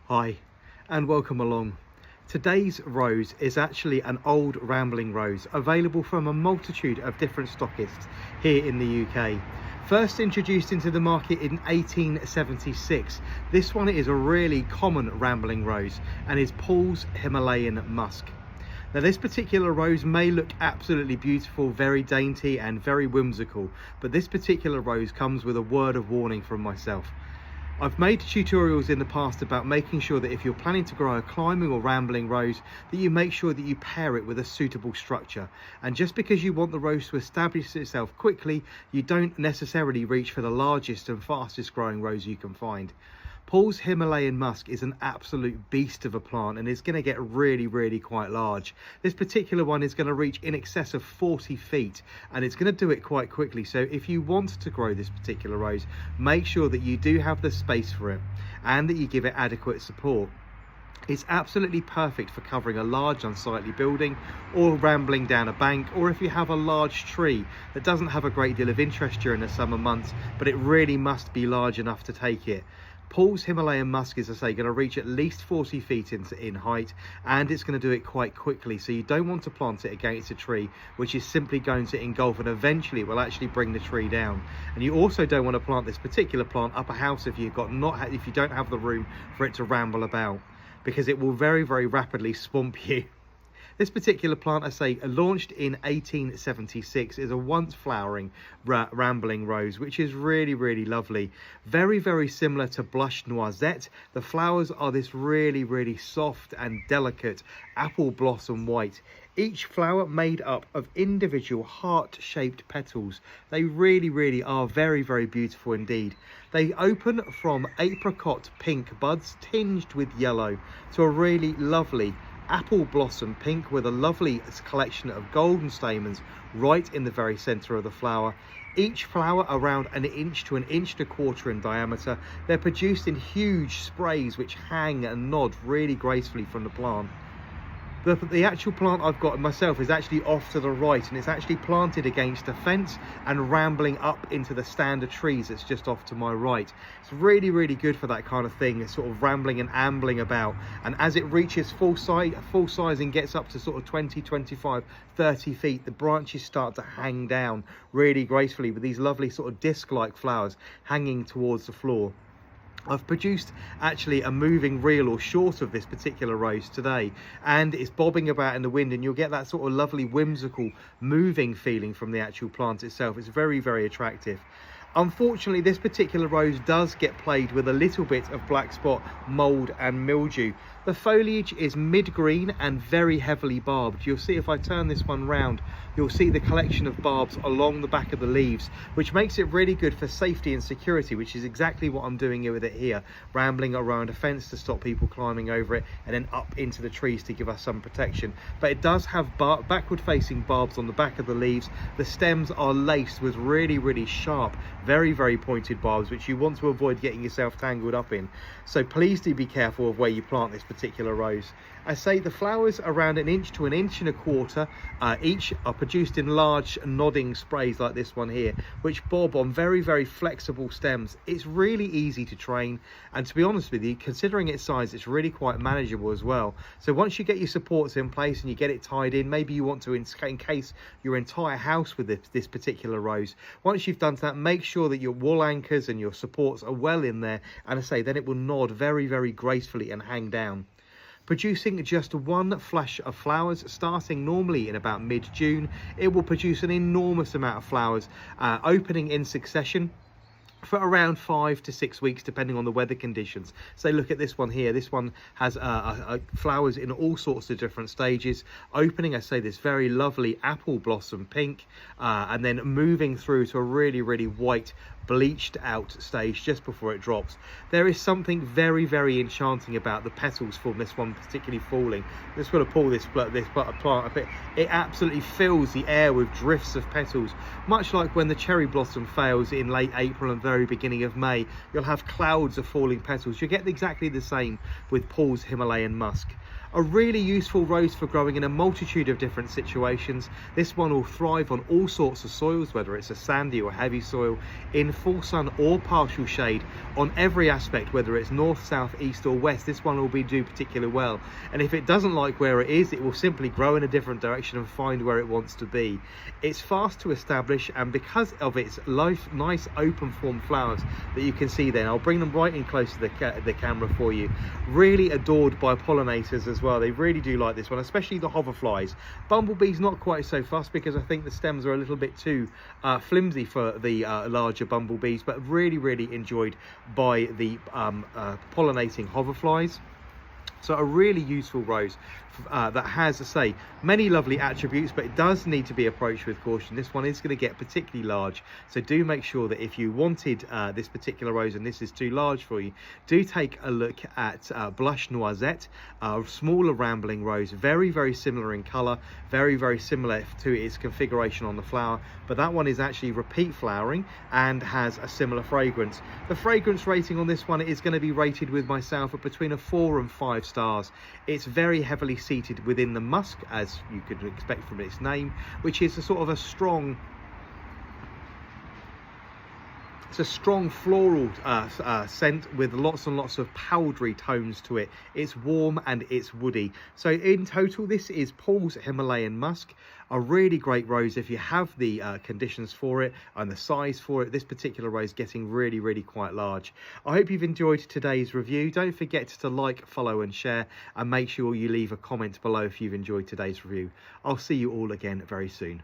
Hi and welcome along. Today's rose is actually an old rambling rose available from a multitude of different stockists here in the UK. First introduced into the market in 1876, this one is a really common rambling rose and is Pauls Himalayan musk. Now this particular rose may look absolutely beautiful, very dainty and very whimsical, but this particular rose comes with a word of warning from myself. I've made tutorials in the past about making sure that if you're planning to grow a climbing or rambling rose, that you make sure that you pair it with a suitable structure. And just because you want the rose to establish itself quickly, you don't necessarily reach for the largest and fastest growing rose you can find. Pauls Himalayan musk is an absolute beast of a plant and is going to get really quite large. This particular one is going to reach in excess of 40 feet and it's going to do it quite quickly. So if you want to grow this particular rose, make sure that you do have the space for it and that you give it adequate support. It's absolutely perfect for covering a large unsightly building or rambling down a bank, or if you have a large tree that doesn't have a great deal of interest during the summer months, but it really must be large enough to take it. Pauls Himalayan musk is, as I say, going to reach at least 40 feet in height, and it's going to do it quite quickly. So you don't want to plant it against a tree, which is simply going to engulf and eventually it will actually bring the tree down. And you also don't want to plant this particular plant up a house if you don't have the room for it to ramble about, because it will very rapidly swamp you. This particular plant, I say, launched in 1876, is a once flowering rambling rose, which is really lovely. Very similar to blush noisette. The flowers are this really soft and delicate apple blossom white. Each flower made up of individual heart-shaped petals. They really are very beautiful indeed. They open from apricot pink buds tinged with yellow to a really lovely apple blossom pink with a lovely collection of golden stamens right in the very center of the flower. Each flower around an inch to an inch and a quarter in diameter. They're produced in huge sprays which hang and nod really gracefully from the plant. The actual plant I've got myself is actually off to the right, and it's actually planted against a fence and rambling up into the stand of trees that's just off to my right. It's really good for that kind of thing. It's sort of rambling and ambling about, and as it reaches full size and gets up to sort of 20, 25, 30 feet, the branches start to hang down really gracefully with these lovely sort of disc-like flowers hanging towards the floor. I've produced actually a moving reel or short of this particular rose today, and it's bobbing about in the wind, and you'll get that sort of lovely whimsical moving feeling from the actual plant itself. It's very attractive. Unfortunately, this particular rose does get plagued with a little bit of black spot, mold and mildew. The foliage is mid-green and very heavily barbed. You'll see if I turn this one round, you'll see the collection of barbs along the back of the leaves, which makes it really good for safety and security, which is exactly what I'm doing with it here, rambling around a fence to stop people climbing over it and then up into the trees to give us some protection. But it does have backward facing barbs on the back of the leaves. The stems are laced with really sharp, very pointed barbs, which you want to avoid getting yourself tangled up in. So please do be careful of where you plant this particular rose. I say the flowers around an inch to an inch and a quarter each are produced in large nodding sprays like this one here, which bob on very flexible stems. It's really easy to train, and to be honest with you, considering its size, it's really quite manageable as well. So once you get your supports in place and you get it tied in, maybe you want to encase your entire house with this particular rose. Once you've done that, make sure that your wall anchors and your supports are well in there, and I say then it will nod very gracefully and hang down. Producing just one flush of flowers, starting normally in about mid-June. It will produce an enormous amount of flowers, opening in succession for around 5 to 6 weeks, depending on the weather conditions. So look at this one here. This one has flowers in all sorts of different stages, opening, I say, this very lovely apple blossom pink, and then moving through to a really white bleached out stage just before it drops. There is something very enchanting about the petals from this one particularly falling. I'm just going to pull this plant a bit. It absolutely fills the air with drifts of petals, much like when the cherry blossom fails in late April and very beginning of May. You'll have clouds of falling petals. You get exactly the same with Pauls Himalayan musk. A really useful rose for growing in a multitude of different situations. This one will thrive on all sorts of soils, whether it's a sandy or heavy soil, in full sun or partial shade, on every aspect, whether it's north, south, east or west. This one will do particularly well. And if it doesn't like where it is, it will simply grow in a different direction and find where it wants to be. It's fast to establish, and because of its nice open form flowers that you can see there, I'll bring them right in close to the camera for you. Really adored by pollinators as well. They really do like this one, especially the hoverflies. Bumblebees not quite so fussed, because I think the stems are a little bit too flimsy for the larger bumblebees, but really enjoyed by the pollinating hoverflies. So a really useful rose that has, I say, many lovely attributes, but it does need to be approached with caution. This one is going to get particularly large, so do make sure that if you wanted this particular rose and this is too large for you, do take a look at Blush Noisette, a smaller rambling rose, very similar in colour, very similar to its configuration on the flower, but that one is actually repeat flowering and has a similar fragrance. The fragrance rating on this one is going to be rated with myself at between a 4 and 5 stars. It's very heavily seated within the musk, as you could expect from its name, which is a sort of a strong, it's a strong floral scent with lots and lots of powdery tones to it. It's warm and it's woody. So in total, this is Pauls Himalayan musk, a really great rose if you have the conditions for it and the size for it. This particular rose getting really quite large. I hope you've enjoyed today's review. Don't forget to like, follow and share, and make sure you leave a comment below if you've enjoyed today's review. I'll see you all again very soon.